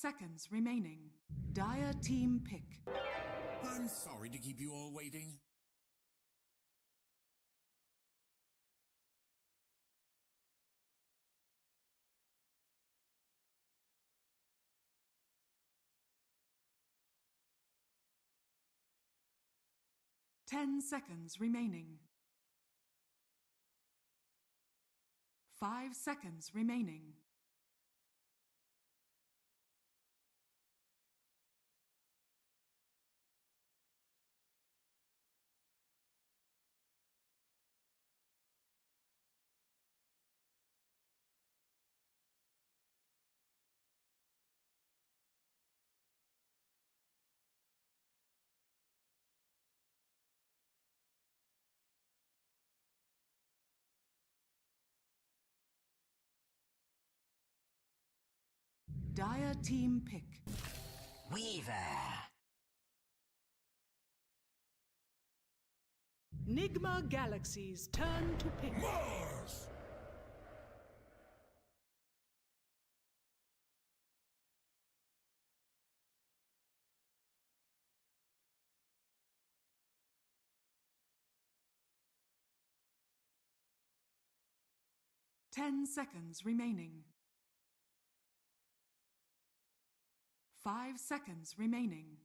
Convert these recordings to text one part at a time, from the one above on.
seconds remaining. Dire team pick. I'm sorry to keep you all waiting. Ten seconds remaining. 5 seconds remaining. Dire team pick. Weaver. Nigma Galaxy's turn to pick. Mars! Ten seconds remaining. 5 seconds remaining.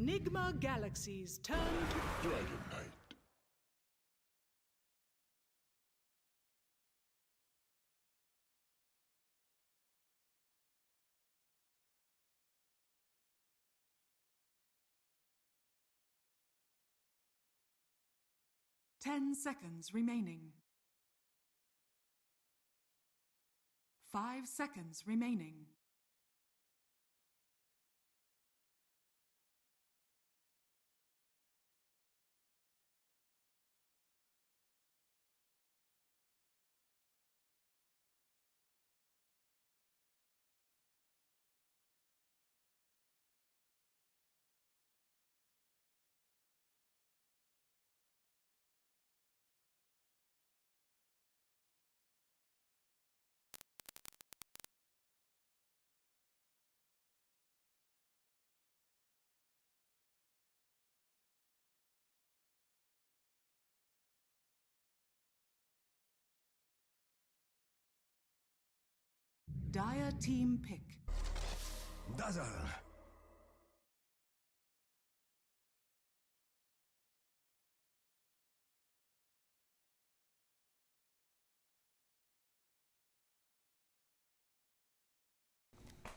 Nigma Galaxy's turn to Dragon Knight. Ten seconds remaining. 5 seconds remaining. Dire team pick. Dazzle.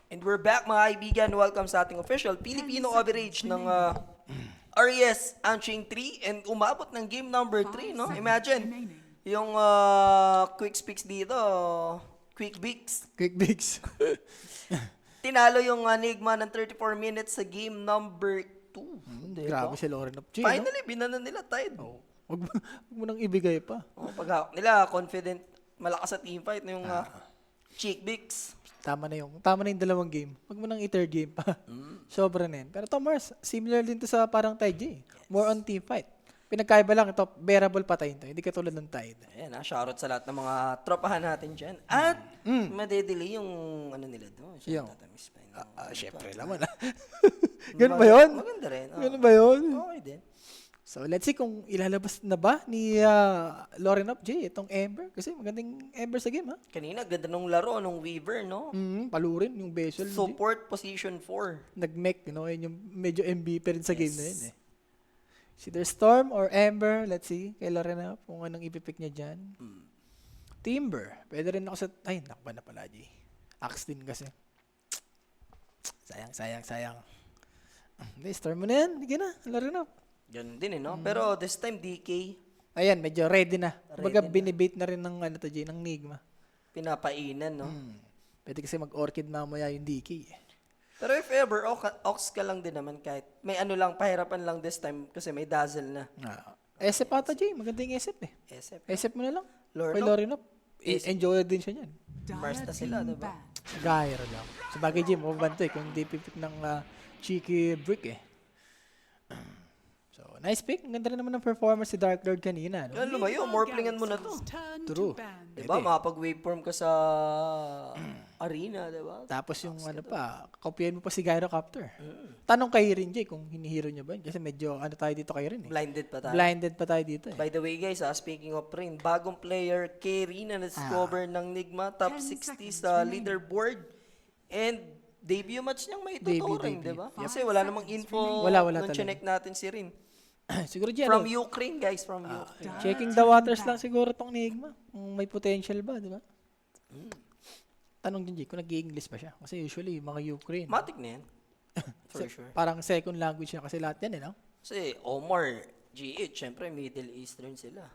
And we're back mga kaibigan. Welcome sa ating official Filipino coverage ng RES Anching 3 and umabot ng game number 3, no? Imagine, yung quick speaks dito, quick beaks. Quick Bigs. Tinalo yung Enigma ng 34 minutes sa game number 2. Diba? Grabe si Lauren of G. Finally, binana nila tied. Wag mo nang ibigay pa. Paghawak nila, confident, malakas sa teamfight na yung Chick Bix. Tama na yung dalawang game. Wag mo nang i-third game pa. Sobra na yan. Pero Tomars, similar din to sa parang Tide J. More on team fight. Pinagkaiba lang ito, bearable patayin to. Hindi katulad ng Tide. Ayan shoutout sa lahat ng mga tropahan natin dyan. At madedelay yung ano nila doon. Yung? Siyempre Syempre naman. Ganun ba yun? Maganda rin. Ganun ba yun? Okay din. So let's see kung ilalabas na ba ni Lauren of J itong Ember. Kasi magandang Ember sa game, ha? Kanina, ganda nung laro, nung Weaver, no? Palurin yung Bezel. Support position 4. Nag-mech, yun yung medyo MVP rin sa game na yun, eh. It's either Storm or Ember. Let's see. Kay Lorena kung anong ipipick niya dyan. Timber. Pwede rin ako sa... Ay, nakba na pala, G. Axe din kasi. Sayang. Hindi, store mo na yan. Sige na, laro na. Ganun din no? Pero this time, DK, Ayan, medyo ready na. Kumbaga, Ready na. binibait na rin ng, ng Nigma. pinapainan, no? Pwede kasi mag-orchid mamaya yung DK. Pero if ever, ox ka lang din naman kahit may ano lang, pahirapan lang this time kasi may dazzle na. SF ata, Jay. Maganda yung SF eh. SF. SF mo na lang. Lord Kay of- Lorinop. Enjoy din siya niyan. Mars na sila, Team diba? ban. Gyro lang. Sa bagay, Jay, mababanto eh. Kung hindi pipick ng cheeky brick eh. So, nice pick. Ang ganda rin naman ng performance si Dark Lord kanina. No? Yan lumayo, morplingan mo na to. Galaxy's turn True. to ban. Diba? Makapag-waveform ka sa arena, diba? Tapos yung kopyahin mo pa si Gyrocopter. Tanong kay Rin, Jay, kung hinihiro niya ba yun? Kasi medyo tayo dito kay Rin eh. Blinded pa tayo. Blinded pa tayo dito eh. By the way guys, speaking of Rin, bagong player Kerry na na-discover ng Nigma, top 10 60 seconds sa remaining. leaderboard. And debut match niyang may Debut. tuturing, diba? Kasi 5 wala namang seconds info Wala nung talaga. chinek natin si Rin. Siguro, Jay, From Ukraine guys, from Ah. Ukraine. checking the waters lang siguro tong Nigma. Kung may potential ba, di ba? Tanong din, Jay, kung nag-i-English pa siya. Kasi usually, mga Ukraine. Matik na yan. For sure. Parang second language siya kasi lahat yan eh, no? Kasi Omar, GH, syempre Middle Eastern sila.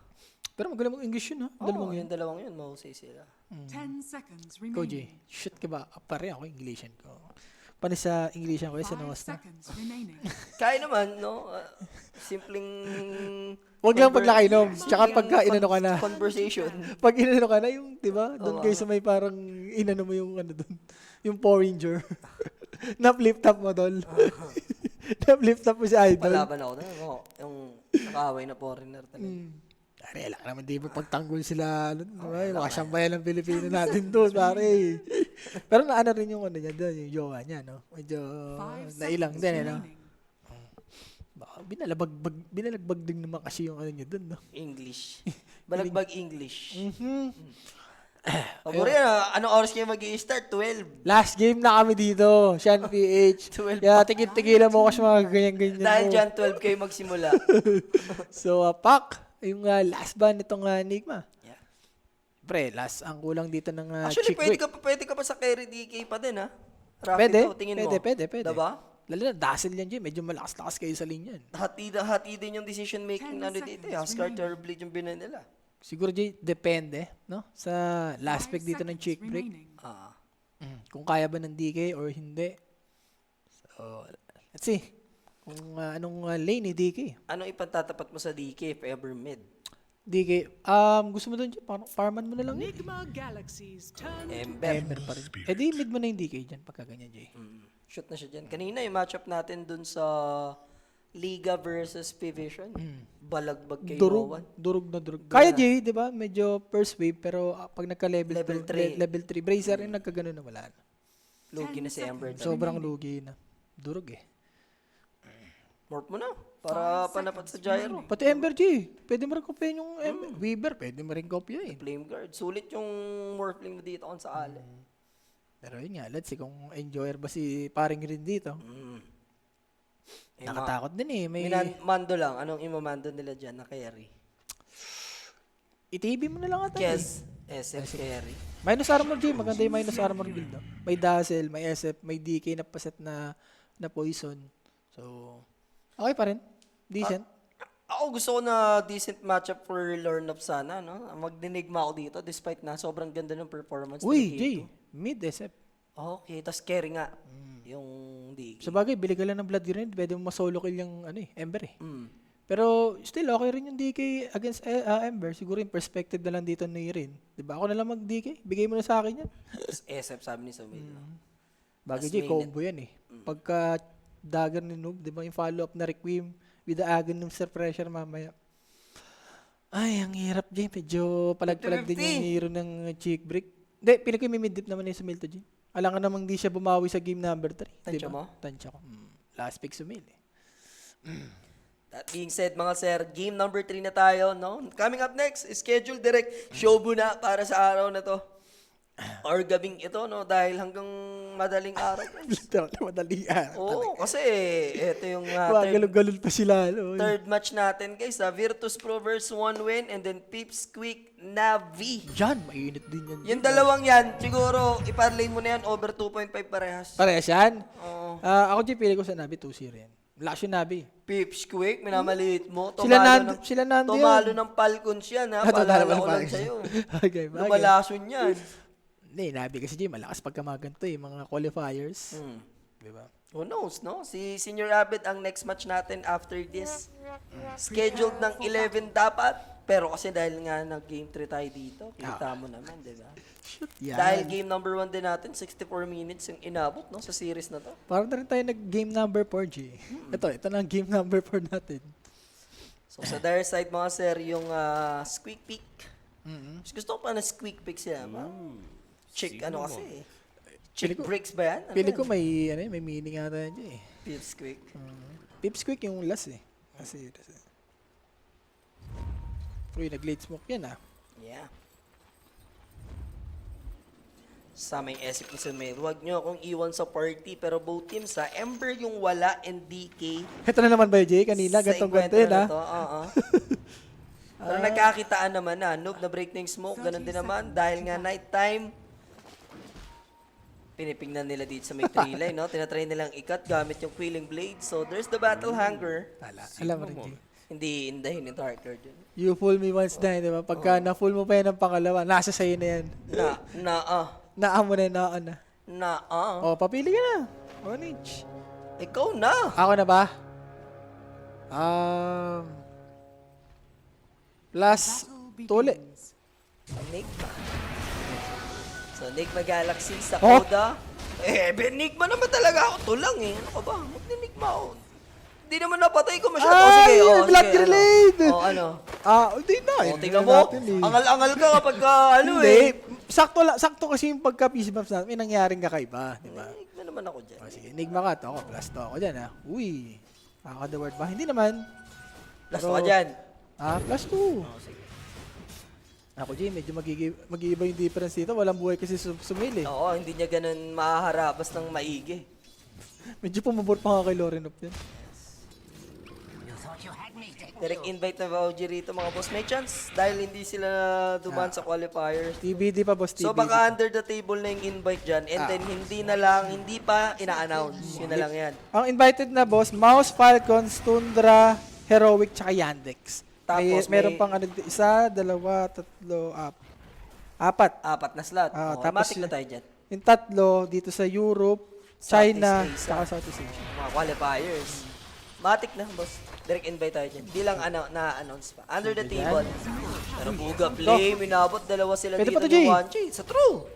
Pero magaling mong English yun, ha? Oo, yung dalawang yun, mahusay sila. 10 seconds Ikaw, Jay, remaining. shoot ka ba? Pare ako, Englishan ko. Paano sa Englishan ko, sa 5 Nostra? seconds remaining. Kaya naman, no? Simpleng... Huwag lang paglaki, no? Tsaka pagka inano ka na. Conversation. Pag inano ka na, yung, di ba? Doon Oo, kayo sa may parang inano mo yung ano doon. Yung Power Ranger. Na-flip top mo, tol. Na-flip top mo si Idol. Palaban ako na. Oh, yung nakaway na foreigner talaga. Pare, lang naman di ba pagtanggol sila, ano, diba? Yung mga sambayan ng Pilipino natin doon, pare. Pero naano rin yung ano niya doon, yung jowa niya, no? Medyo 5 nailang seconds din, eh, no? remaining. Baka binalagbag din naman kasi yung ano niya doon, no? English. Balagbag English. Ayun. Anong oras kayo mag-i-start? 12. Last game na kami dito, Shan PH. 12 Kaya tigilan mo kasi mga ganyan-ganyan Dahil mo. dyan, 12 kayo magsimula. So, Pak, yung last ban nitong Nigma. Yeah. Pre, last ang kulang dito ng Actually, chick break. pwede ka pa sa carry DK pa din, ha? Rafi, Pwede, to, tingin mo. pwede. Diba? Lalo na, dazzle yan dyan. Medyo malakas-lakas kayo sa linya. Hati din yung decision making 10 dito. seconds Huskar remaining. Turblade yung binan nila. Siguro, Jay, depende, no? Sa last 5 pick dito ng seconds chick break. remaining. Kung kaya ba ng DK or hindi. So, let's see. Kung anong lane ni DK. Anong ipagtatapat mo sa DK if ever mid? DK, gusto mo doon, Jay? Farman mo na lang yun. Enigma Galaxy's turn to Ember. Ember pa rin. Eh di, mid mo na yung DK dyan pagka ganyan, Jay. Shoot na siya dyan. Kanina yung matchup natin dun sa Liga versus P-Vision. Balagbag kay Rowan. Durog na durog. Kaya, Jay, di ba? Medyo first wave, pero pag nagka-level Level 3, 3. level 3, Bracer yung nagkagano na wala na. Lugi na si Ember. Sobrang lugi na. Durog eh. Morph mo na. Para 5 panapat sa seconds gyro. Pati Ember, Jay. Pwede mo rin kopyahin yung Ember. Weaver, pwede mo rin kopyahin. Flame Guard. Sulit yung morphling mo dito kung sa ali. Pero yun nga, let's see kung enjoyer ba si paring rin dito. Nakatakot din eh. May Mando lang. Anong imamando nila dyan na carry? ITB mo na lang ata. Yes. SF carry. Minus armor, Jay. Maganda yung minus armor build. No? May dazzle, may SF, may DK na paset na poison. So, okay pa rin. Decent. Ako gusto ko na decent matchup for Lornop sana, no? Magdinigma ako dito despite na sobrang ganda ng performance Uy, ni Jay. Kito. Mid SF. Okay, tas carry nga. Yung DK. Sa bagay, bili ka lang ng Blood Grenade. Pwede mo masolo kill yung Ember eh. Mm. Pero still, okay rin yung DK against Ember. Siguro yung perspective na lang dito ni Rin. Diba? Ako na lang mag-DK. Bigay mo na sa akin yan. Tas SF sabi ni Sumil. Bagay, Tas Jay, mainit. combo yan eh. Pagka dagger ni Noob, di ba yung follow-up na Requiem with the Aghanim Pressure mamaya. Ay, ang hirap, Jay. Medyo palag-palag din 50-50. yung hero ng cheek break. Hindi, pinag yung mid-dip naman yung Sumil to, Jay. Alam ka namang di siya bumawi sa game number 3. Tansya mo? Tansya ko. Last pick Sumil eh. That being said, mga sir, game number 3 na tayo, no? Coming up next, schedule direct, showbu na para sa araw na to. Or gabing ito, no? Dahil hanggang madaling araw. Literal, madali Oo, kasi ito yung Galog-galol pa sila. third match natin, guys. Virtus Pro versus 1 win and then Pipsqueak Navi. Yan, mainit din yan. Yung dalawang yan, siguro iparlay mo na yan over 2.5 parehas. Parehas yan? Oo. Ako dyan, pili ko sa Navi 2-0 yan. Malakas yung Navi. Pipsqueak, minamaliit mo. Sila Nando Tumalo yan. ng Falcons yan, ha? Totoo Paalala naman ko lang Falcons. sa'yo. Okay, bagay. Lumalason yan. Hindi, Navi kasi dyan, malakas pagka mga ganito mga qualifiers. Diba? Who knows, no? Si Senior Abed ang next match natin after this. Scheduled ng 11 dapat. Pero kasi dahil nga nag-game 3 tayo dito, kita mo naman, di ba? Yan. Dahil game number 1 din natin, 64 minutes yung inabot, no? Sa series na to. Parang na rin tayo nag-game number 4, G. Ito na ang game number 4 natin. So sa their side, mga sir, yung Squeak Peak. Mas gusto ko pa na Squeak Peak sila, ba? Chick, ano kasi? Chick Pili ko- breaks ba yan? Ano Pili yan? ko may meaning ata yan dyan eh. Pipsqueak. Pipsqueak yung last eh. Kasi, uy, nag-late smoke yan ah. Yeah. Sa may SC sa mail, huwag nyo akong iwan sa party, pero both teams sa Ember yung wala and DK. Ito na naman ba, Jay? Kanina, Sa gantong encuentro ganito yun na ah. to, oo. Pero nagkakitaan naman na, noob na break ng smoke, ganun din naman, dahil nga nighttime, pinipingnan nila dito sa may 3 line, no? Tinatry nilang ikat gamit yung Quilling Blade, so there's the battle hanger. Alam mo rin, Jay. Hindi indahin ni Darker dun. You fool me once na, di ba? Pagka na-fool mo pa yan ng pangalawa, nasa sa'yo na yan. Naamo na, Oh, papili ka na. Onage. Ikaw na. Ako na ba? Plus, tuli. Enigma. So, Enigma Galaxy sa Oh! Koda. Enigma naman talaga ako. Tulang eh. Ano ka ba? Mag-Enigma ako. Hindi naman napatay ko masyado. Ay, Sige, Black sige, Grenade! ano? Hindi na. Tingnan mo. Angal-angal ka kapag ano eh. Hindi. Sakto kasi yung pagka-PC maps natin, may nangyaring kakaiba, di ba? Enigma naman ako dyan. Sige, Enigma ka. Ako, plus to ako dyan, ha? Uy. The word ba? Hindi naman. Last ka dyan. Plus 2. Ako, Jay, medyo mag-iiba yung difference dito. Walang buhay kasi sumili. Oo, hindi niya ganun mahaharabas ng maigi. Medyo pumabor pa nga kay Lorenop yan. Direct invite na ba OG rito mga boss? May chance dahil hindi sila dumaan sa qualifiers. TBD pa, boss, TBD. So baka under the table na yung invite dyan and then hindi pa ina-announce. Yun na lang yan. Ang invited na, boss, Mouse, Falcons, Tundra, Heroic, tsaka Yandex. Tapos meron may- pang isa, dalawa, tatlo, apat. Apat na slot. Tapos Matik na tayo dyan. Yung tatlo dito sa Europe, China, Southeast Asia. tsaka Southeast Asia. Mga qualifiers. Matik na, boss. Direct invite tayo dyan. Di lang na-announce pa. Under the table. Pero buga play, minabot, dalawa sila Pwede dito pa to, ni Jay. 1G. Sa true.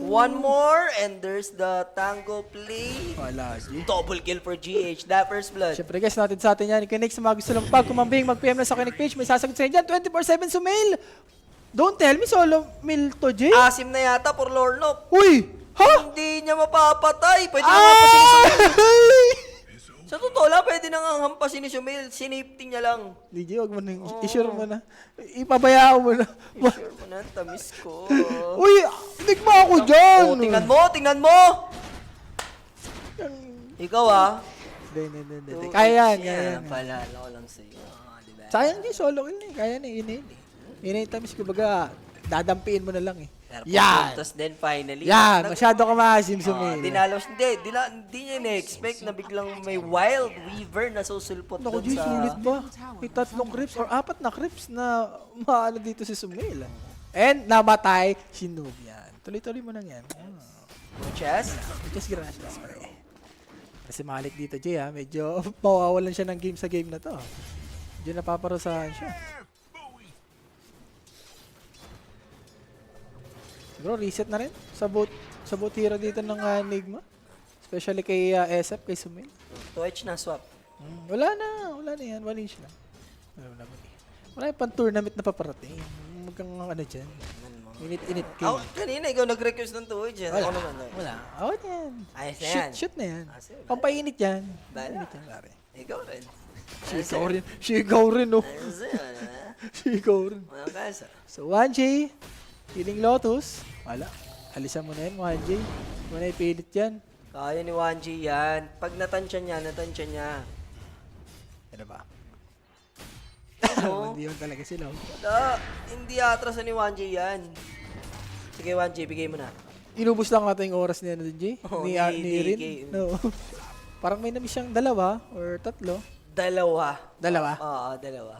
One more, and there's the tango play. Wala, G. Double kill for GH. That first blood. Siyempre guys, natin sa atin yan. Connect sa mga gusto lang kumambing, mag-PM na sa Connect page. May sasagot sa inyo dyan. 24/7 sumail. Don't tell me solo mail to, Jay. Asim na yata for Lornop. Uy! Ha? Hindi niya mapapatay. Pwede na nga hampasin ni Sumail. Ay! Sa totoo lang, pwede na nga hampasin ni Sumail. Sinipting niya lang. DJ, wag mo na. I-share mo na. Ipabayaan mo na. Sure mo na, tamis ko. Uy! Nigma ako dyan! Oh, tingnan mo! Ikaw Hindi. Kaya yan. Paalala ko lang sa'yo. Diba? Sayang di, solo kill na eh. Kaya na, inayin eh. Inayin tamis ko baga, dadampiin mo na lang eh. Pero Yan! pagpuntos din finally. Yan! Masyado ka maasim sumail. Dinalos, hindi niya na-expect na biglang may wild weaver na susulpot Naku, doon G, sa... sulit ba? May 3 creeps or 4 na creeps na maano dito si Sumail. And namatay si Nubian. Tuloy-tuloy mo lang yan. Chess? Just gracias, pare. Kasi Malik dito, Jay, ha? Medyo mawawalan siya ng game sa game na to. Medyo napaparusahan siya. Siguro reset na rin sa both hero dito ng Enigma. Especially kay SF, kay Sumail. 2H na swap. Wala na yan. 1 inch lang. Wala yung pan-tournament na paparating. Magkang ano dyan. Init-init Ako, kayo. kanina ikaw nag-request ng 2H. Ako naman. Wala. Ako yan. Ayos na yan. Shoot na yan. Sige. Pampainit yan. Bala. Pampainit yan, pare. Ikaw rin. Sigaw rin, oh. Ayos yan, Sigaw rin. Mga kasa. So, 1J, Healing Lotus, wala. Alisan mo na yan, 1J. Mo na ipilit yan. Kaya ni 1G yan. Pag natansya niya. Ano ba? Ano? Hindi yun talaga sila. Wala. Hindi atras ni 1G yan. Sige 1G, bigay mo na. Inubos lang ata yung oras niya na Jay. Oo, Ni ni Rin. DK. No. Parang may namiss siyang 2 or 3. Dalawa. 2? Oo, dalawa.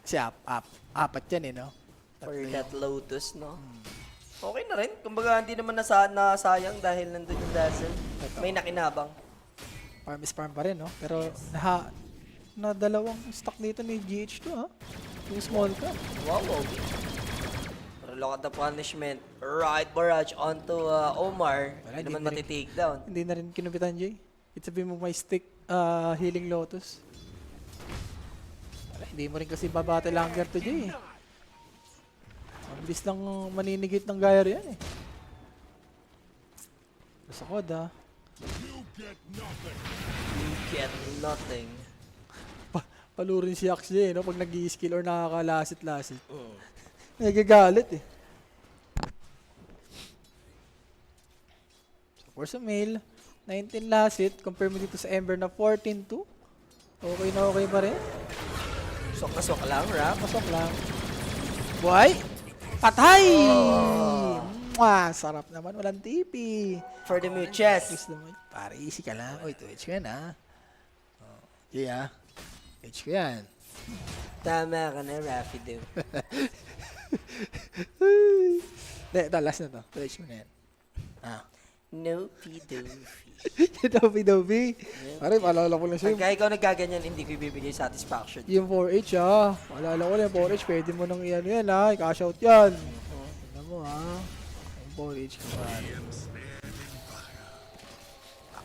Kasi apat yan eh, no? For that Lotus, no? Okay na rin. Kumbaga, hindi naman nasayang dahil nandun yung Dazzle. May nakinabang. Farm is farm pa rin, no? Pero na 2 stock dito ni GH2, ha? Yung small cap. Wow, okay. Pero look at the punishment. Right barrage onto Omar. Wala, Hindi naman hindi na rin- matitake down. Hindi na rin kinupitan, Jay. It's sabi mo may stick healing Lotus. Wala, hindi mo rin kasi babate langer to, Jay. Ang bilis lang maninigit ng Gyre yan, eh. Sa Koda. You get nothing. Palurin si Axe, Jay, no? Pag nag-i-skill or nakakalasit-lasit. Nagagalit, eh. So, for sa mail, 19 lasit. Compare mo dito sa Ember na 14-2. Okay na okay pa rin. Sok na sok lang, Rap. Pasok lang. Boy! Patay! Mwah! Sarap naman. Walang TP. For the Muches. Please naman. Pare, easy ka lang. Uy, Twitch ko yan, ha? Oh. Yeah, Twitch ko yan. Tama ka na, Rafido. Ito, last na to. Twitch mo na yan. No pido. Dobi. Pare, maalala ko lang sa'yo. Pagka ikaw nagkaganyan, hindi ko ibibigay satisfaction. Yung 4H, ha? Maalala ko lang yung 4H. Pwede mo nang iyan yan, ha? I-cash out yan. Tignan mo, ha? Yung 4H ka pa.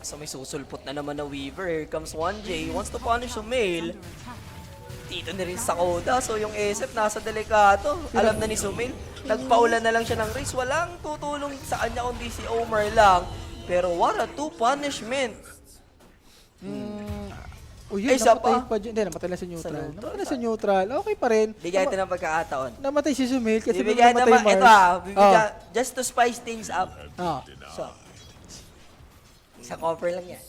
So may susulpot na naman na Weaver. Here comes 1J. Wants to punish Sumail. Under attack. Dito na rin sa Koda. So yung SF nasa delikado. Alam na ni Sumail. Nagpaulan na lang siya ng race. Walang tutulong sa kanya kundi si Omar lang. Pero what a 2 punishment. Uy, yun, Isa namatay pa. pa dyan. Hindi, namatay lang sa neutral. Sa neutral. Namatay sa neutral. Okay pa rin. Bigyan natin ng pagkakataon. Namatay si Sumail kasi Bibigyan namatay naman, Mars. ito bibigyan, just to spice things up. Oh. So, isang offer lang yan.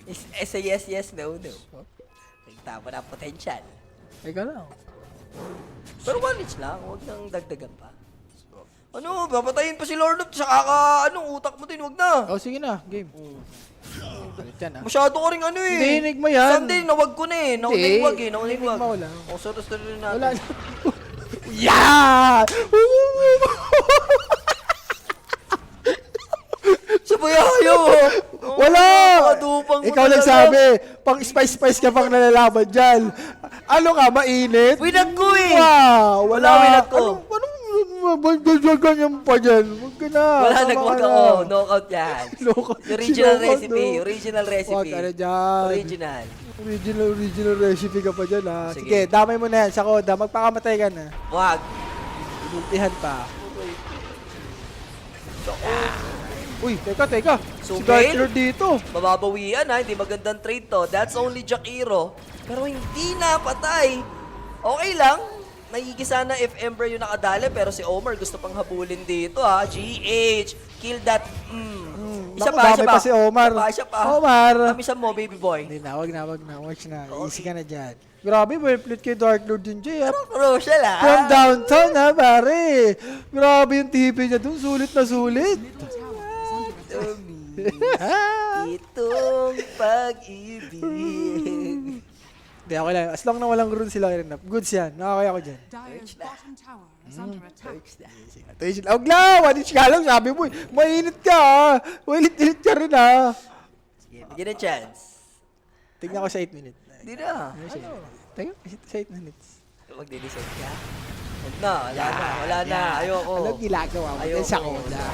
It's a yes, yes, no, no. Nagtama na potential. Ikaw lang. Pero 1 each lang, huwag nang dagdagan pa. Ano, papatayin pa si Lord of utak mo din, huwag na. Oh, sige na. Game. Palit yan, ha? Masyado ka rin ano eh. Dinig mo yan. Sunday, nawag ko na eh. Hindi. Naunay-wag eh, naunay-wag. Dinig mo lang. O, sorry rin natin. Wala. Yeah! Sa bayayo! Wala! Kadupang mo Ikaw lang talaga. sabi, pang spice-spice ka pang nalalaban dyan. Ano ka, mainit? Winag ko eh! Wow! Wala, winag ko. Anong ganyan pa dyan? Huwag ka na. Wala, Tama nagwag ka na. ako. Knockout yan. Knockout. Original Knockout, recipe. no? Original Huwag recipe. ka na dyan. Original. Original recipe ka pa dyan, ha? Sige. Sige, damay mo na yan sa Koda. Magpakamatay ka na. Wag. Ultihan pa. Uy, teka. Si So, Dark Gale? Lord dito. Mababawian ha, hindi magandang trade to. That's only Jakiro. Pero hindi napatay. Okay lang. Nagigisa na if Ember yung nakadali, pero si Omar gusto pang habulin dito ha. GH, kill that. Isa Naku, pa, dami pa si Omar. Isa pa. Omar. Kamisan mo, baby boy. Hindi na, wag na. Watch na. Easy ka na dyan. Grabe, well played kay Dark Lord din, Jay. Pero crucial ha. From downtown, ha, pare. Grabe yung TV niya dun. Sulit na sulit. Itong pag-ibig. Hindi, okay lang. As long na walang rune sila rin. Goods yan. Nakakaya ko dyan. Dyer's bottom tower is under attack. Huwag lang. One-inch ka lang. Sabi mo, mainit ka, ha. Mainit ka rin, ha. Sige, bigyan ng chance. Tignan ko sa 8 minutes. Hindi na. Tingnan ko sa 8 minutes. Magde-decide ka. Huwag na, wala na. Ayoko. Anong ginagawa mo dyan sa Koda?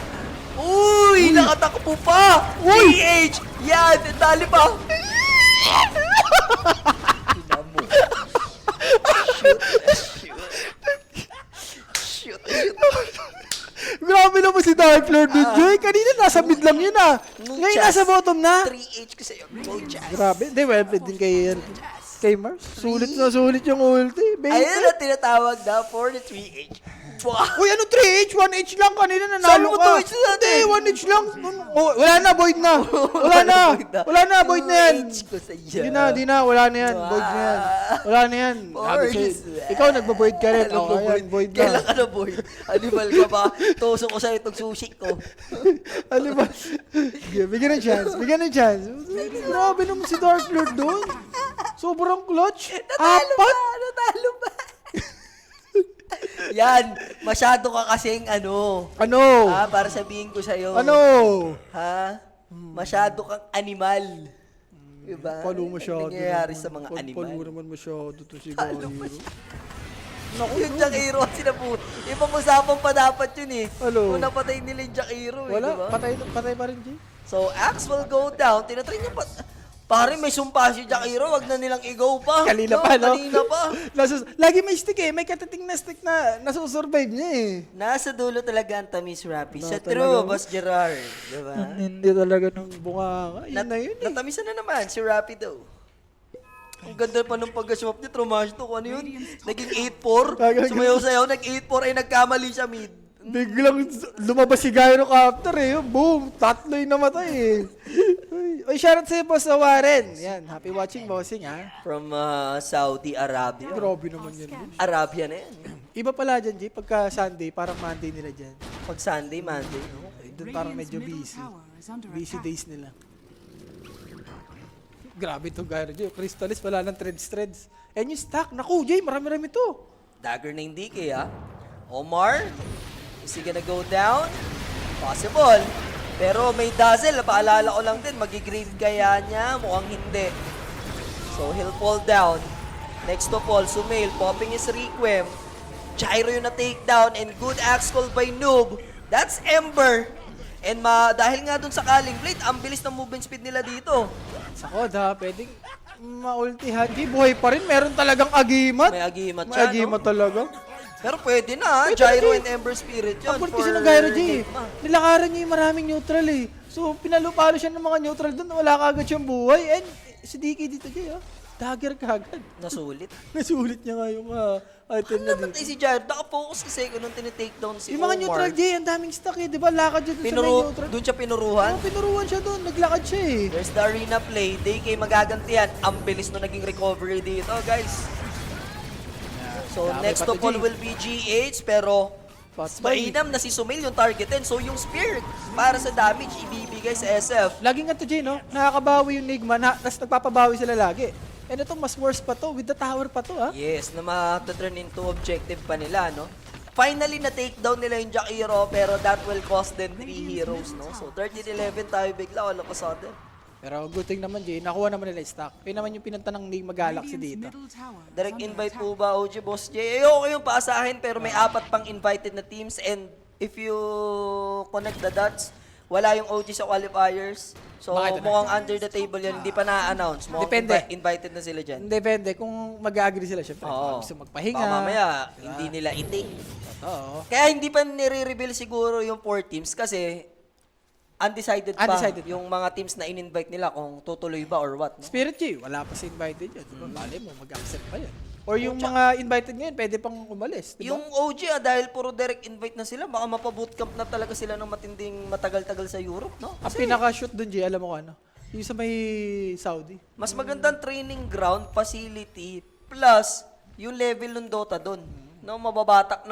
Uy! Nakatakbo pa! PH! Yan! Dali pa! Tinamo. Shoot. Grabe naman si Dark Lord dun, Jay. Kanina nasa mid lang yun, ha. Ngayon nasa bottom na. 3H ko sa'yo. Mojas. Grabe. Hindi, well played din kay Mars. Sulit na sulit yung ulti. Ayun na tinatawag na for the 3H. Uy, ano 3H? 1H lang kanina nanalo mo ka. 2H na natin? Hindi, 1H lang. Oh, wala na, void na. Wala na. Wala na, void na yan. 2H ko sa iyo. Di na, wala na yan. Void na yan. Wala na yan. Sabi sa'yo, ikaw nagbo-void ka rin. Okay, yan, void na. Kailan ka na void? Animal ka ba? Tusok ko sa'yo itong sushi ko. Ano ba? Bigyan ng chance. Bigyan ng chance. Grabe naman si Dark Lord doon. Sobrang clutch. Apat. Natalo ba? Yan, masyado ka kasing ano. Ano? Para sabihin ko sa'yo. Ano? Ha? Masyado kang animal. Diba? Palo masyado. Nangyayari sa mga Palo animal. naman masyado to si Gairo. Yung Jakiro, sinapu. Ibang usapan pa dapat yun eh. Ano? Kung napatay nila yung Jakiro eh, Wala, diba? patay pa rin, Jay. So, Axe will go down. Tinatry niya pa. Pare, may sumpa si Jakiro. Wag na nilang igaw pa. Kanina pa, no? Kanina pa. Lagi may stick eh. May katiting na stick na nasusurvive niya eh. Nasa dulo talaga ang tamis, Rappi. Sa talaga. true, Boss Gerard. Diba? Hindi talaga ng bunga. Yun na yun eh. Natamisan na naman si Rappi daw. Ang ganda pa ng pag-swap niya, Tromash to. Ano yun? Naging 8-4. Sumayaw-sayaw, nag-8-4 ay nagkamali siya mid. Biglang lumabas si Gyro Captor eh. Boom! Tatlo yung namatay eh. Uy, shoutout sa'yo po sa Warren. Yan, happy watching, bossing ha. From Saudi Arabia. Grabe naman yan. Boss. Arabia na yan. Iba pala dyan, Jay. Pagka Sunday, parang Monday nila dyan. Pag Sunday, Monday. Okay, doon parang medyo busy. Busy days nila. Grabe to Gyro, Jay. Crystallis, wala ng threads. And yung stack, naku, Jay, marami-rami to. Dagger na hindi kaya. Omar, is he gonna go down? Possible. Pero may dazzle, paalala ko lang din, magigrave kaya niya? Mukhang hindi. So he'll fall down. Next to fall, Sumail, popping his Requiem. Gyro yung na-takedown and good axe call by Noob. That's Ember. And dahil nga dun sa Calling Blade, ang bilis ng movement speed nila dito. Sa Koda, pwedeng maultihan. Jay, buhay pa rin. Meron talagang agimat. May agimat May siya, agimat no? talaga. Pero pwede na, Pwede Gyro na, and Ember Spirit yun. Ang point for kasi ng Gyro, Jay. Ligma. Nilakaran niya yung maraming neutral eh. So, pinalupalo siya ng mga neutral doon. Wala kagad siyang buhay. And si DK dito, Jay, dagger kagad. Nasulit. Nasulit niya nga yung item na dito. Namatay si Gyro, nakafocus kasi kung nung tinitake-down si Yung mga Omar. neutral, Jay, ang daming stock eh. Di ba? Lakad siya doon sa may neutral. Doon siya pinuruhan. Pinuruan siya doon. Naglakad siya eh. There's the arena play. DK magagantihan. Ang bilis no naging recovery dito, guys. So, Dami next pa to to, fall G. will be GH, pero mainam na si Sumail yung targetin. So, yung Spirit, para sa damage, ibibigay sa SF. Lagi nga to, Jay, no? Nakakabawi yung Nigma. Tapos nagpapabawi sila lagi. And ito, mas worse pa to. With the tower pa to, ha? Yes, na ma-turn into objective pa nila, no? Finally, na-takedown nila yung Jakiro, pero that will cost them 3 heroes, no? So, 13-11 tayo bigla, all of a sudden. Pero good thing naman, Jay. Nakuha naman nila yung stock. Yun naman yung pinunta ng Nigma Galaxy dito. Direct invite po ba, OG Boss J? Ayoko yung paasahin, pero may 4 pang invited na teams, and if you connect the dots, wala yung OG sa qualifiers. So, Bakit na? mukhang under the table yan, hindi pa na-announce. Mukhang Depende. invited na sila dyan. Depende kung mag-agree sila, syempre. Oo. Gusto magpahinga. Baka mamaya, Diba? hindi nila itik. Oo. Kaya hindi pa nire-reveal siguro yung 4 teams kasi undecided pa yung mga teams na in-invite nila kung tutuloy ba or what. No? Spirit G, wala pa si invited yan. Diba? Malay mo, mag-accept pa yan. Or yung mga invited ngayon, pwede pang umalis. Diba? Yung OG, dahil puro direct invite na sila, baka mapabootcamp na talaga sila ng matinding matagal-tagal sa Europe, no? Ang pinaka-shoot dun, G, alam mo kung ano? Yung sa may Saudi. Mas magandang training ground, facility, plus yung level ng Dota doon. No, mababatak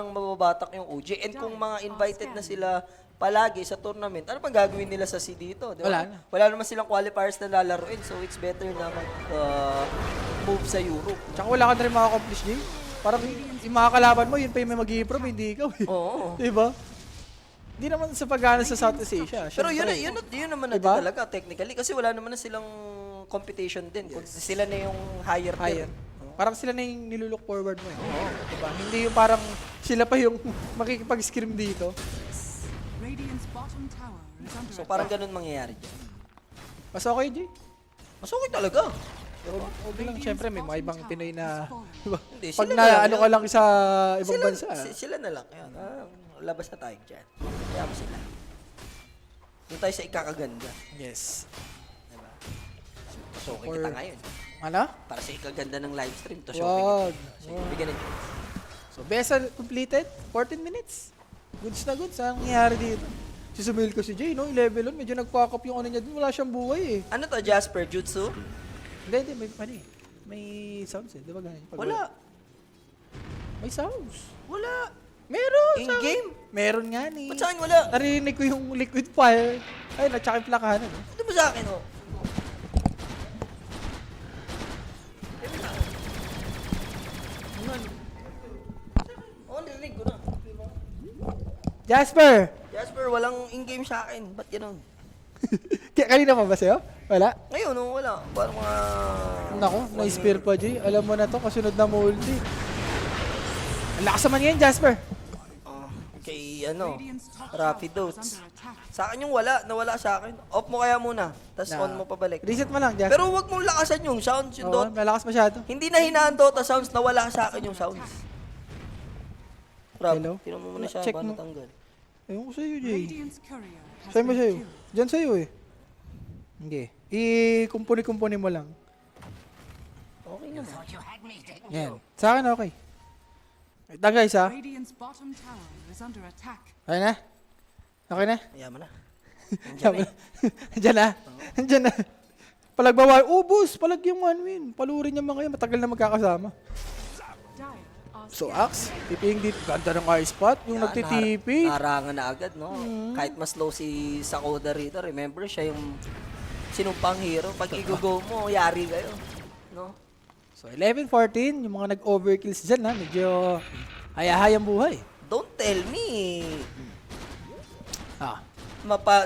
yung OG. And kung mga invited na sila palagi sa tournament, ano pang gagawin nila sa C dito? Di ba? Wala na. Wala naman silang qualifiers na lalaruin, so it's better na move sa Europe. Tsaka wala ka na rin maka-accomplish, G. Parang yung mga kalaban mo, yun pa yung may mag-i-improve, hindi ikaw eh. Oo. Diba? Hindi naman sa pag-gana sa Southeast Asia. Pero Syempre, yun naman na Diba? din talaga, technically, kasi wala naman na silang competition din. Sila na yung higher tier. higher. Parang sila na yung nilulook forward mo eh. Diba? Hindi yung parang sila pa yung makikipag-scrim dito. Radiant's bottom tower is under So parang ganun mangyayari dyan. Mas okay, G. Mas okay talaga. Okay lang, syempre may mga ibang Pinoy na, diba? Hindi, Pag sila na na lang ano yun. ka lang sa ibang bansa. Sila na lang. Yan. Labas na tayo dyan. Kaya mo sila. Doon tayo sa ikakaganda. Yes. Diba? So, okay Or- kita ngayon. Ano? Para sa ikaganda ng live stream, to Wag. Sige, bigyan na dyan. So, Besa completed. 14 minutes. Goods na goods. Ang nangyayari dito. Si Sumail ko si Jay, no? 11 on. Medyo nag-pack up yung ano niya dun. Wala siyang buhay eh. Ano to, Jasper? Jutsu? Hindi. May sounds eh. Di ba ganyan? Wala. May sounds. Wala. Meron! In-game? Meron nga ni. Ba't saan wala? Narinig ko yung liquid fire. Ay, at-saka yung plakahan. Ito mo sa akin, oh. Oh, narinig ko na. Jasper! Jasper, walang in-game sa akin. Ba't ganun? Kanina pa ba sa'yo? Wala? Ngayon, oh, wala. Parang mga... Nako, na-spear pa, Jay. Alam mo na to, kasunod na multi. Ang lakas naman ngayon, Jasper. Kay, ano, Radiant's top Rapid tower is Dotes. under attack. Sa akin yung wala. Nawala sa akin. Off mo kaya muna. Tapos on mo pabalik. Reset mo lang, Jasper. Pero wag mong lakasan yung sounds. Yung Oo, dot. malakas masyado. Hindi na hinaan Dota sounds. Nawala sa akin yung sounds. Rob, Hello? tinan mo muna siya. Check Paano mo. tanggal? Ewan ko sa'yo, Jay. Radiant's courier has Sa'yo mo been sa'yo. killed. Diyan sa'yo eh. Hindi. I-kumpuni-kumpuni mo lang. Okay na. Yan. Sa akin, okay. Ito guys, ha? Radiant's bottom tower is under attack. Okay na? Okay na? Ayaman na. Diyan na. Diyan na. Palagbawal. Ubus! Palag yung 1 win. Palurin niya mga yan. Matagal na magkakasama. Dire are So, scared. Axe, tiping dito. Ganda ng eye spot. Yung nagtitipi. Narangan na agad, no? Kahit mas low si Sakoda rito, remember, siya yung sinumpang hero. Pag i-go mo, yari kayo. No? So, 11-14. Yung mga nag-overkills dyan, ha? Medyo hayahayang buhay. Don't tell me. Ah,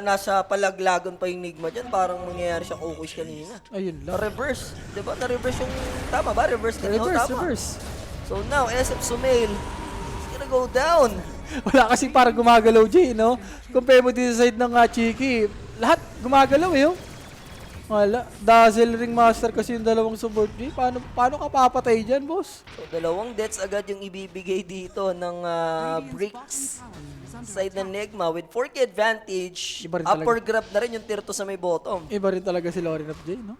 Nasa palaglagon pa yung Nigma dyan. Parang mangyayari siyang Okush kanina. ayun lang. Na-reverse. Diba? Na-reverse yung... Tama ba? Reverse na Reverse, tama. reverse. So now, SF Sumail is gonna go down. Wala kasi parang gumagalaw, Jay, no? Compare mo dito sa side ng Chiki. Lahat gumagalaw, eh, oh. Wala. Dazzle Ring Master kasi yung dalawang support, Jay. Paano ka papatay dyan, boss? So dalawang deaths agad yung ibibigay dito ng Radiant's Bricks. bottom tower is under Side ng attack. Nigma with 4K advantage. Iba rin Upper talaga. grab na rin yung tier 2 sa may bottom. Iba rin talaga si Lorin of Jay, no?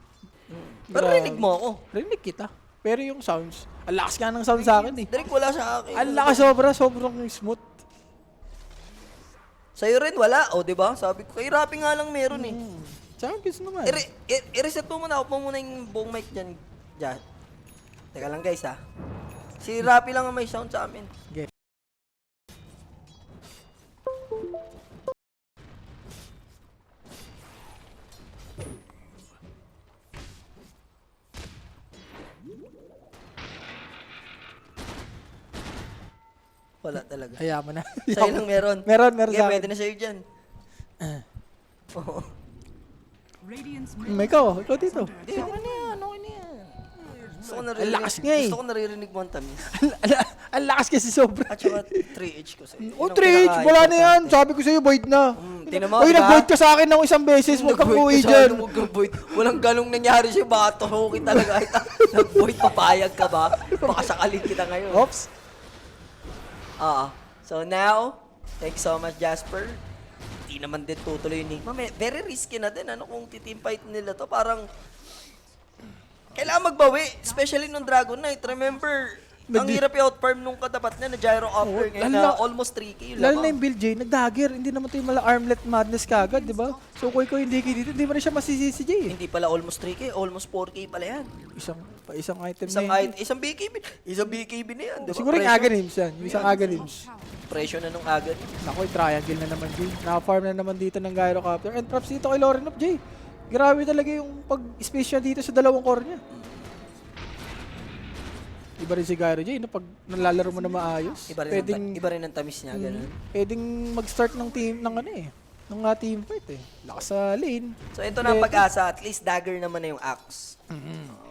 Pero Grabe. rinig mo ako. Rinig kita. Pero yung sounds, ang lakas nga ng sound sa akin, eh. Direk wala sa akin. Ang lakas sobrang smooth. Sa'yo rin wala. O, diba? Sabi ko, kay Rappi nga lang meron eh. Sa akin, kiss naman. I-reset mo muna. Upo muna yung buong mic dyan. Dyan. Teka lang guys ha. Si Rappi lang ang may sound sa amin. Okay. Wala talaga. Hayaan mo na. Sa'yo lang meron. Meron Okay, sa pwede akin. na sa'yo dyan. Oo. Radiant's Ikaw dito. Hindi, okay na yan. Okay na yan. Gusto ko Ang lakas nga eh. Gusto ko naririnig mo ang tamis. Ang lakas kasi sobra. At saka 3H ko sa'yo. O, 3H, wala na yan. Sabi ko sa'yo, void na. Tinan mo, Uy, diba? nag-void ka sa akin ng isang beses. Huwag kang uwi dyan. Walang galong nangyari siya. Baka tuhukin talaga kita. Nag-void, papayag ka ba? Baka sakalin kita ngayon. Oops. So now, thanks so much, Jasper. Hindi naman din tutuloy yung Nigma. Very risky na din. Ano kung titeam fight nila to? Parang, kailangan magbawi. Especially nung Dragon Knight. Remember, ang hirap i-outfarm nung katapat niya na Gyro Upper ngayon na almost 3K yung Lalo na lamang. yung build, Jay, nag-dagger. Hindi naman ito yung mala armlet madness kagad, di ba? So, ko hindi dito, hindi mo rin siya masisisi, Jay. Hindi pala almost 3K, almost 4K pala yan. Isang item Isang, na yun. isang BKB. Isang BKB na yan. Diba? Siguro yung Aganims yan. Yung isang Aganims. Presyo na nung agad. Ako, yung triangle na naman, Jay. Naka-farm na naman dito ng Gyrocopter. And props dito kay Loren of Jay. Grabe talaga yung pag-space niya dito sa dalawang core niya. Iba rin si Gyro, Jay, no? Pag nalalaro mo na maayos. Iba rin ang tamis niya, ganun. Pwedeng mag-start ng team ng ano eh. Ng team fight eh. Lakas sa lane. So ito na ang pag-asa, at least dagger naman na yung axe.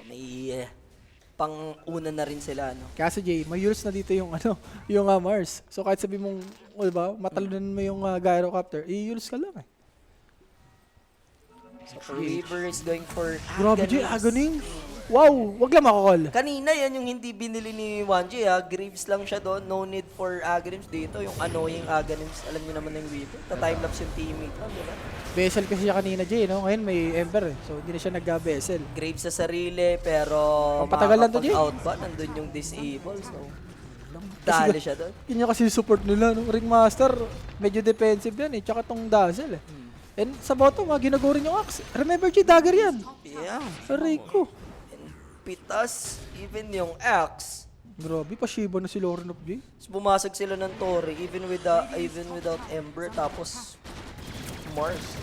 May pang-una na rin sila, no? Kaso Jay, may use na dito yung ano, yung Mars. So kahit sabi mong, diba, matalunan mo yung Gyrocopter, i-use ka lang eh. So River is going for Grabe Jay, Aghanim. Aghanim. Wow, wag lang makakall. Kanina yan yung hindi binili ni 1G ha. Greaves lang siya doon. No need for Aghanims dito. Yung annoying Aghanims. Alam niyo naman yung Weaver. Ta-timelapse yung teammate. Diba? Vessel kasi siya kanina Jay, no? Ngayon may Ember eh. So hindi na siya nag-vessel. Graves sa sarili pero Patagal lang to, Jay. makakapag-out ba? Nandun yung disable. So Dali siya doon. Yun yung kasi support nila, no? Ringmaster, medyo defensive yan eh. Tsaka tong Dazzle eh. And sa bottom, ginago rin yung Axe. Remember, G, dagger yan. Yeah. Aray ko. Pitas, even yung Axe. Grabe, pa-Shiba na si Lauren of G. Bumasag sila ng Tori, even without Ember, tapos Mars.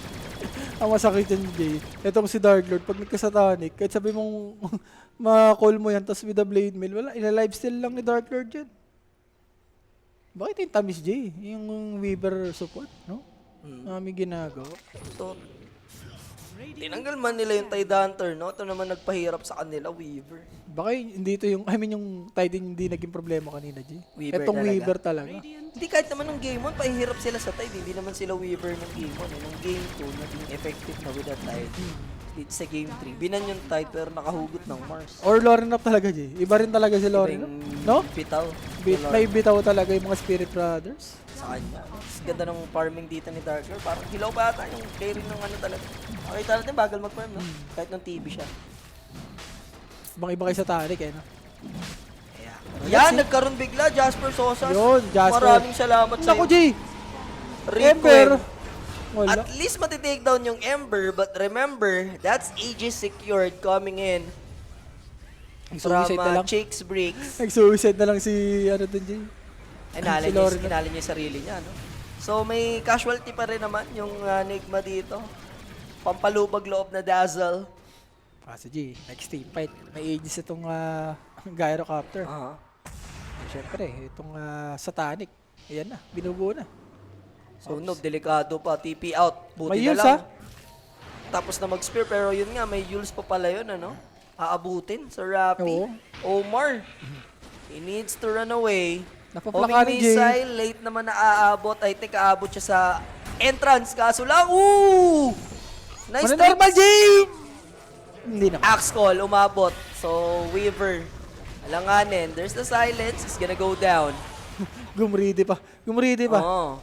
Ang masakit yan, Jay. Ito si Dark Lord, pag nagka-satanic, kahit sabi mong ma-call mo yan, tapos with a blade mail, wala, ina-lifesteal lang ni Dark Lord yan. Bakit yung tamis, Jay? Yung Weaver support, no? May ginagawa. So, tinanggal man nila yung Tide Hunter, no? Ito naman nagpahirap sa kanila, Weaver. Baka hindi ito yung, I mean yung Tide hindi naging problema kanina, Jay. Weaver Itong talaga. Weaver talaga. Hindi, kahit naman nung Game 1, pahihirap sila sa Tide. Hindi naman sila Weaver ng Game 1. Nung Game 2, naging effective na with the Tide. Dito sa Game 3, binan yung Tide pero nakahugot ng Mars. Or Lauren up talaga, Jay. Iba rin talaga si Lauren up. No? Bitaw. May bitaw talaga yung mga Spirit Brothers. Sa kanya. Ganda ng farming dito ni Dark Lord. Parang hilaw pa ata yung carry ng ano talaga. Makita natin, bagal mag-farm, no? Kahit ng TV siya. Ibang iba kay Satanic, eh, no? Yan, nagkaroon bigla, Jasper Sosas. Yun, Jasper. Maraming salamat sa Naku, Jay! Rico. Ember! Wala. At least matitake down yung Ember, but remember, that's Aegis secured coming in from Nag-suicide na lang. Chicks Bricks. Nag-suicide na lang si, ano dun, Jay? Si Lauren. Kinala niya yung sarili niya, no? So, may casualty pa rin naman yung Nigma dito. Pampalubag loob na Dazzle. Si Jay, next team fight. May Aegis itong Gyrocopter. Siyempre, itong Satanic. Ayan na, binubuo na. So, Noob, delikado pa. TP out. Buti May na Yules, lang. Tapos na mag-spear, pero yun nga, may Yules pa pala yun, ano? Aabutin sa Rappi. Oo. Omar. He needs to run away. Napaplaka Homing ni Jay. missile, late naman na aabot. I think aabot siya sa entrance. Kaso lang, ooh! Nice Ano normal, tricks. Jay? Hindi naman. Axe call, umabot. So, Weaver. Alanganin. There's the silence. It's gonna go down. Gumridi pa. Gumridi pa. Oh.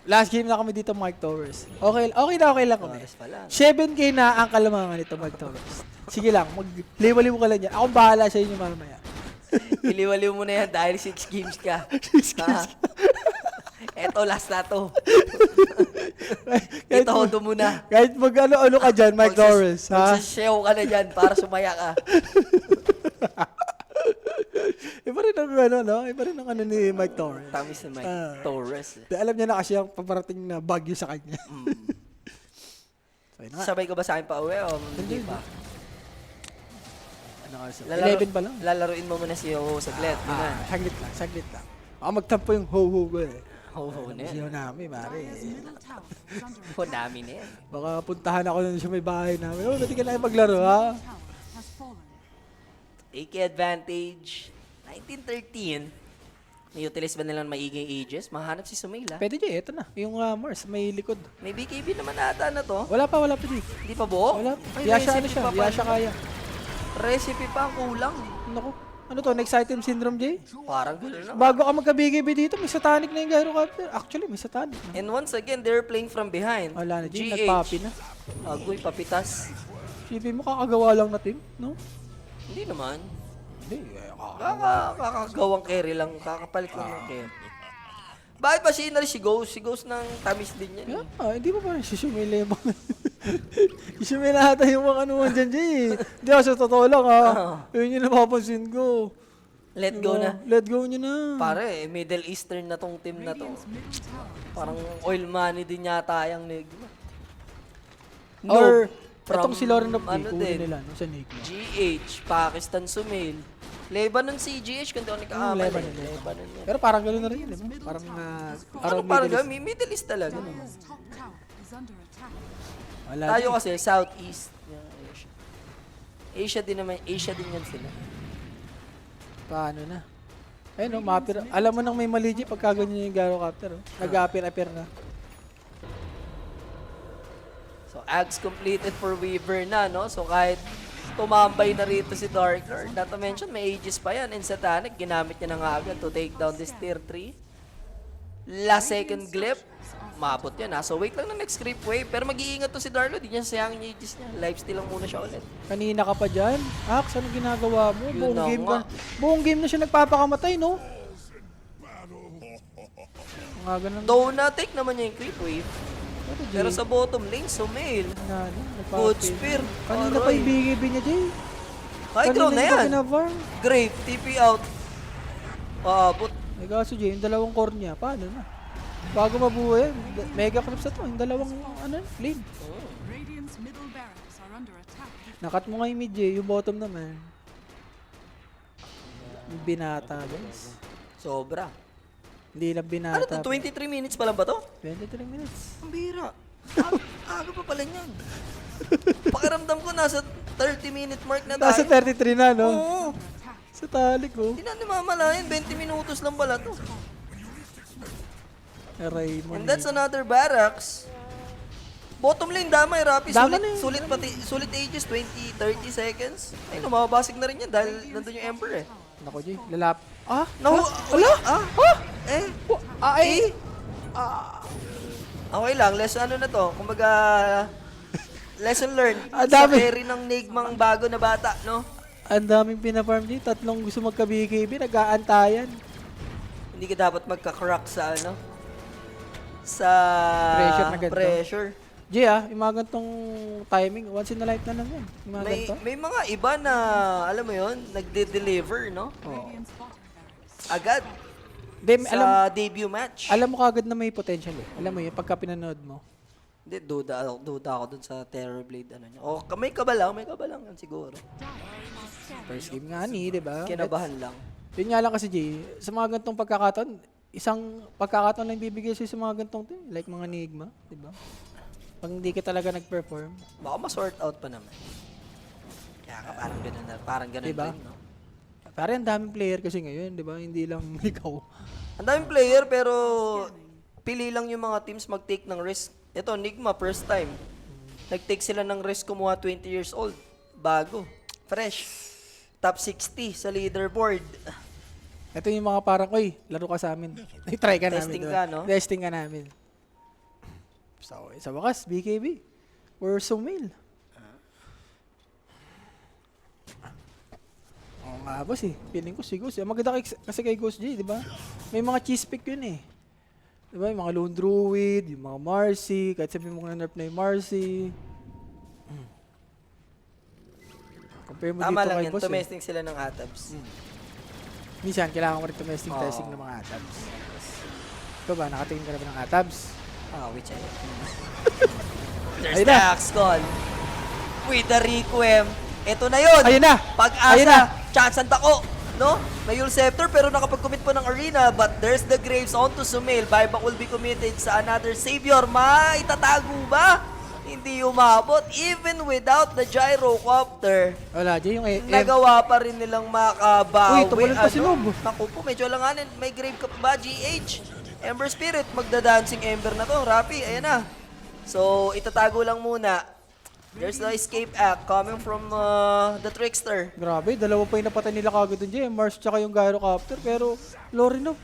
Last game na kami dito, Mike Towers. Okay lang kami. Oras pa lang. 7K na ang kalamangan nito, Mike Towers. Sige lang, magliwaliw ka lang yan. Akong bahala sa inyo mamaya. Iliwaliw mo na yan dahil 6 games ka. 6 games. Eto, last na to. Kahit Ito, muna. Kahit mag-ano ka dyan, Mike Towers. Ha? Magsasyaw ka na dyan para sumaya ka. Iba rin ang ano, no? Iba rin ang ano ni Mike Torres. Tamis na Mike Torres. Alam niya na kasi ang paparating na bagyo sa kanya. So, yun na nga. Sabay ko ba sa akin pa uwi o hindi pa? Ano kasi? 11 pa lang. Lalaruin mo muna si Ho saglit. Saglit lang. Baka magtampo yung ho-ho ko eh. Ho na yan. Siya namin, mare. Dire's middle tower is under attack. Ho namin na yan. Baka puntahan ako nun sa may bahay namin. Oh, pwede ka lang maglaro, ha? Tower has fallen. Take advantage. 1913. May-utilize ba nilang maiging ages? Mahanap si Sumail, ha? Pwede dyan, eto na. Yung Mars, may likod. May BKB naman ata na to. Wala pa, Jay. Hindi pa buo? Wala. Ay, Yasha ano recipe siya, pa pala. Yasha kaya. Recipe pa, kulang. Naku. Ano to, next item syndrome, Jay? Parang gano'n na. Bago ka magka-BKB dito, may satanic na yung Gyrocopter. Actually, may satanic na. And once again, they're playing from behind. Wala na, Jay. GH. Nagpapi na. Agoy, papitas. Sipin mo, kakagawa lang na team, no? Hindi naman. Hindi. Kakagawang carry lang. Kakapalit lang ng carry. Bakit ba si Ghost? Si Ghost ng tamis din yan. Hindi pa parang susumili yung mga... Susumili ata yung mga anuhan dyan, Jay. Hindi ako sa totoo lang, ha? Yun yung napapansin ko. Let go na. Let go nyo na. Pare, Middle Eastern na tong team na to. Radiant's middle tower is Parang oil money din yata yung Nigma. Or, from itong si Lauren of ano Pico din, nila, no? Sa Nigma. GH, Pakistan Sumail. Lebanon si GH, kung di ako nagkakamali. Lebanon yan. Pero parang gano'n na rin yun, di ba? Parang, Ano parang gano'n? Middle East talaga. Dire's top tower is under attack. Wala Tayo din. kasi, Southeast. Asia. Asia din naman, Asia din yan sila. Paano na? Ayun, no, mapir. Alam mo nang may mali, Jay, pagka ganyan yung Gyrocopter, oh. Nag-appear na. So, Ags completed for Weaver na, no? So, kahit tumambay na rito si Dark Lord, not to mention, may Aegis pa yan. And Satanic, ginamit niya na nga agad to take down this tier 3. Last second glip, maabot yan, ha? So, wait lang na next creep wave. Pero mag-iingat to si Dark Lord, di niya sayangin yung Aegis niya. Lifesteal lang muna siya ulit. Kanina ka pa dyan. Ax, anong ginagawa mo? Yun na nga. Buong game na siya nagpapakamatay, no? Mga ganun. Though na-take naman niya yung creep wave. Pero Jay, sa bottom lane, Sumail. na, ano, Good nagpa-appeal. spear. Kanina pa yung BKB niya, Jay. High ground na Kanina yan. yung pinafarm. Grave, TP out. Paabot. May kaso, Jay, yung dalawang core niya, paano na? Bago mabuhay, mega clips na to, yung dalawang, lane. Radiant's middle barracks are under attack. Nakat mo nga yung mid, Jay, yung bottom naman. Yung binata, guys. Sobra. Hindi lang binata. Ano to, 23 minutes pa lang ba to? 23 minutes. Ang bira. Aga pa pala niyan. Pakiramdam ko nasa 30-minute mark na tayo. Nasa 33 na, no? Oo. Sa talik, oh. Hindi na namamalayan, 20 minutos lang pala to. Aray mo. And that's another barracks. Bottom lane, damay, Rapi. Dama Sulit, na yun. sulit, pati, sulit ages, 20, 30 seconds. Ay, mababasik na rin yan dahil nandun yung Ember eh. Nako, Jay. Lalap. Ah? No, Wala? Ah? Eh? Ay! Okay lang, lesson ano na to? Kumbaga, lesson learned Ah, sa dami. carry ng Nigmang bago na bata, no? Ang daming pinafarm, Jay. Tatlong gusto magka-BKB. Nag-aantayan. Hindi ka dapat magka-crack sa ano? Sa Pressure na ganito. pressure. Jay, yung mga gantong timing, once in a lifetime lang yan. Yung mga ganito. May mga iba na, alam mo yon, nagde-deliver, no? Radiant's bottom barracks. Agad. Dem, Sa debut match. alam mo kagad na may potential eh. Alam mo yun, pagka pinanood mo. Hindi, duda ako dun sa Terrorblade, ano niya. O, may kabalang yan siguro. First game nga ni, di ba? Kinabahan lang. Yun nga lang kasi, Jay, sa mga gantong pagkakataon, isang pagkakataon lang bibigay sa'yo sa mga gantong team. Like mga Enigma, di ba? Pag hindi ka talaga nag-perform. Baka ma-sort out pa naman. Kaya ka parang ganun Diba? din, no? Pare, ang daming player kasi ngayon, di ba? Hindi lang ikaw. Ang daming player, pero pili lang yung mga teams mag-take ng risk. Ito, Enigma, first time. Nag-take sila ng risk kumuha 20 years old. Bago. Fresh. Top 60 sa leaderboard. Ito yung mga parang, oy, laro ka sa amin. Try ka Testing namin. ka, diba? no? Testing ka namin. So, sa wakas, BKB. Or Sumail. Oo nga, boss eh. Feeling ko si Ghost. Maganda kasi kay Ghost J, di ba? May mga cheese pick yun eh. Di ba? Yung mga Lone Druid, yung mga Marcy, kahit sabihin mo kung na-nerf na yung Marcy. Compare mo Tama dito lang kay yan, Boss eh. tumesting sila ng Atabs. Minsan, kailangan ko rin tumesting Oo. testing ng mga Atabs. Ikaw ba, nakatingin ka na ba ng Atabs? Which I There's Ayun the na. axe call. With the Requiem. Ito na yun. Ayun na. Ayun na. Pag-asa. Chance ang tako. No? May Yule Scepter pero nakapag-commit pa ng arena. But there's the Graves onto Sumail. Buyback will be committed sa another Savior. Maitatago ba? Hindi umabot. Even without the Gyrocopter, Wala, Jay, yung nagawa pa rin nilang makabawi. Uy, tumulan pa si Nob. Naku po, medyo alanganin. May grave ka pa ba, GH? Ember Spirit, magda-dancing Ember na to. Rapi, ayan na. So, itatago lang muna. There's the escape act coming from the Trickster. Grabe, dalawa pa yung napatay nila kagad dun, Jay. Mars tsaka yung Gyrocopter. Pero, Lorinov,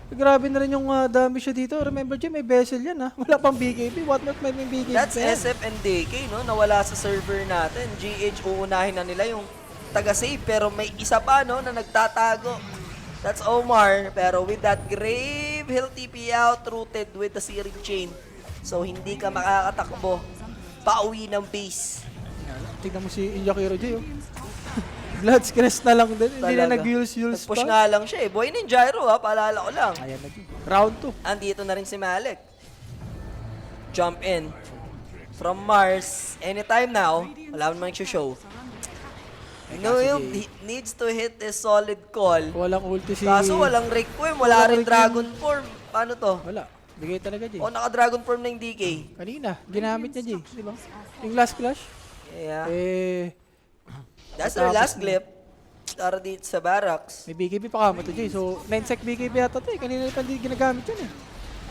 grabe na rin yung damage siya dito. Remember, Jay, may vessel yan, ha? Wala pang BKB. What not may BKB That's pa yan. SF and DK, no? Nawala sa server natin. GH, uunahin na nila yung taga-save. Pero may isa pa, no, na nagtatago. That's Omar. Pero with that grave, he'll TP out, rooted with the Searing Chain. So, hindi ka makakatakbo. Pauwi ng base. Tignan mo si Injakiro, Jay, oh. Blood's Crest na lang din. Hindi na Talaga. nag-Yules Nag-push pa. nga lang siya eh. Boy ng Gyro ha, paalala ko lang. Ayan na, Jay. Round 2. Andito na rin si Malik. Jump in. From Mars, anytime now. Wala naman show. No, he needs to hit a solid call. Walang ulti si... Kaso walang Requiem, wala Walang rin Requiem. Dragon Form. Paano to? Wala. Bigay talaga, Jay. O, naka-Dragon Form na yung DK. Kanina, ginamit niya, Jay. Di ba? Yung last clash. Yeah. That's their Tapos last na. clip. Para dito sa barracks. May BKB pa kamo to, Jay. So, 9-sec BKB yata to eh. Kanina pa hindi ginagamit yun eh.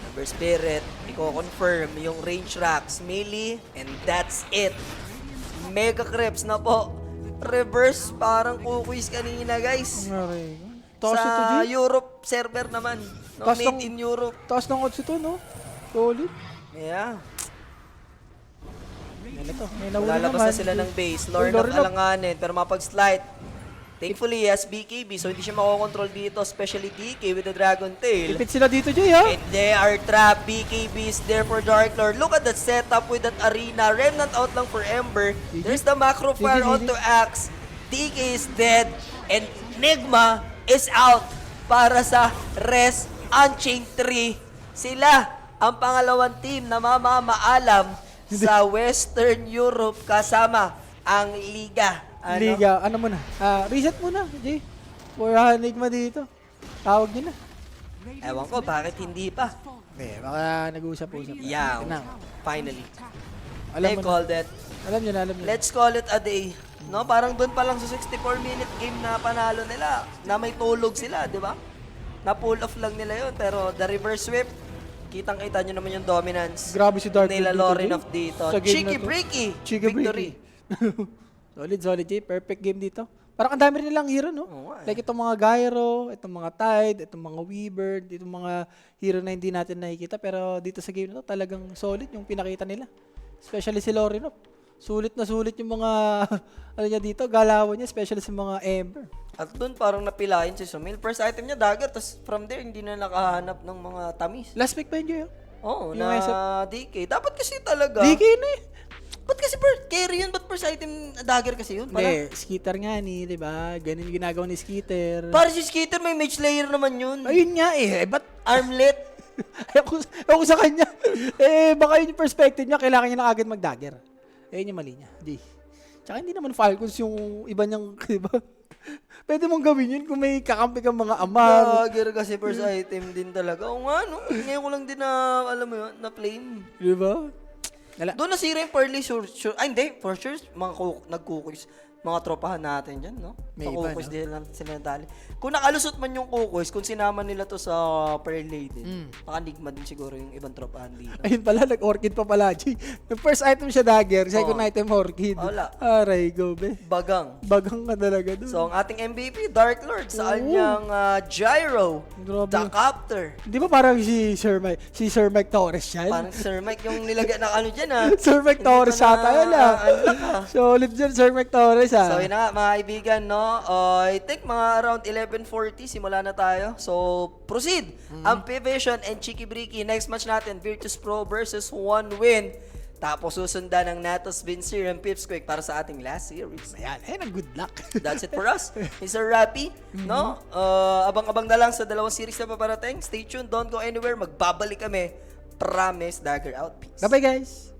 Number Spirit, i-confirm yung range racks, melee, and that's it. Mega Creeps na po. Reverse, parang kukuis kanina, guys. Nangyari. Taas ito, Sa Jay. Europe server naman. No, Taas made ng- in Europe. Taas ng odds ito, no? Solid. Yeah. Yan ito. May nahuli Lalabas naman. na sila ng base. Lord Lord of of- Alanganin. Pero mapag-slide. Thankfully, yes, BKB, so hindi siya makokontrol dito, especially DK with the Dragon Tail. Ipit sila dito, Jay, ha? And they are trapped. BKB is there for Dark Lord. Look at that setup with that arena. Remnant out lang for Ember. There's the macro fire GG. onto Axe. DK is dead. And Nigma is out para sa Res Unchained 3. Sila ang pangalawang team na mamamaalam sa Western Europe kasama ang Liga. Liga, ano muna? Reset muna, Jay. For Enigma dito. Tawag nyo na. Ewan ko, bakit hindi pa? Baka nag-uusap-usap. Yeah, Na. finally. Alam They mo na. called it. Alam nyo na, alam nyo na. Let's call it a day. No, parang doon pa lang sa 64-minute game na panalo nila, na may tulog sila, di ba? Na pull off lang nila yun, pero the reverse sweep, kitang-kita nyo naman yung dominance. Grabe si Dark nila Lord dito, Lorin of dito. Sa game Cheeky na to. breaky. Cheeky Victory. Solid, Jay. Perfect game dito. Parang ang dami rin nilang hero, no? Oo nga eh. Like itong mga Gyro, itong mga Tide, itong mga Weaver, itong mga hero na hindi natin nakikita. Pero dito sa game na to, talagang solid yung pinakita nila. Especially si Lorinov. Sulit na sulit yung mga, ano niya dito, galawan niya, especially sa mga Ember. At doon parang napilahin si Sumil. First item niya, dagger. Tapos from there, hindi na nakahanap ng mga tamis. Last pick pa yun, Jay. Oo, Yung na DK. Dapat kasi talaga. DK na eh. Ba't kasi carry yun? Ba't first item dagger kasi yun? Para, Hindi, Skitter nga ni, di ba? Ganun yung ginagawa ni Skitter. para si Skitter, may mage layer naman yun. Ayun nga eh, ba't Armlet. Ayoko sa kanya. Baka yun yung perspective niya, kailangan niya na agad mag-dagger. Ayun yung mali niya. Di. Tsaka hindi naman Falcons yung iba niyang, di ba? Pwede mong gawin yun kung may kakampi kang mga amar. Dagger kasi first item din talaga. Oo nga, no? Ngayon ko lang din na, alam mo yun, na flame. Di ba? Doon nasira yung Pearly sure. Ay, hindi. For sure, mga nag-cookies. Mga tropahan natin dyan, no? May Sa iba, cookies no? din lang sila nadali. Kung nakalusot man yung cookies, kung sinama nila to sa Pearly din, pakanigma din siguro yung ibang tropahan dito. Ayun pala, nag-orchid pa pala, G. Yung first item siya dagger, second Oo. item orchid. Wala. Aray, go, be. Bagang. Bagang ka talaga doon. So, ang ating MVP, Dark Lord, sa Oo. kanyang Gyro, Grabe. the Copter. Di ba parang si Sir Mike Torres yan? Parang si Sir Mike yung nilagay na ano dyan, ha? Sir Mike Hindi Torres pa ata yun, ah. unlock, ha? Solid dyan, Sir Mike Torres, ah. So, yun na nga, mga kaibigan, no? I think mga around 11:40, simula na tayo. So, proceed. Ang Pivision and Cheeky Breaky. Next match natin, Virtus Pro versus One Win. Tapos susundan ng Natos Vincere and Pipsqueak para sa ating last series. Ayan, ang good luck. That's it for us. Mr. Rappy, no? Abang-abang na lang sa dalawang series na paparating. Stay tuned, don't go anywhere. Magbabalik kami. Promise, Dagger out. Peace. Bye-bye, guys.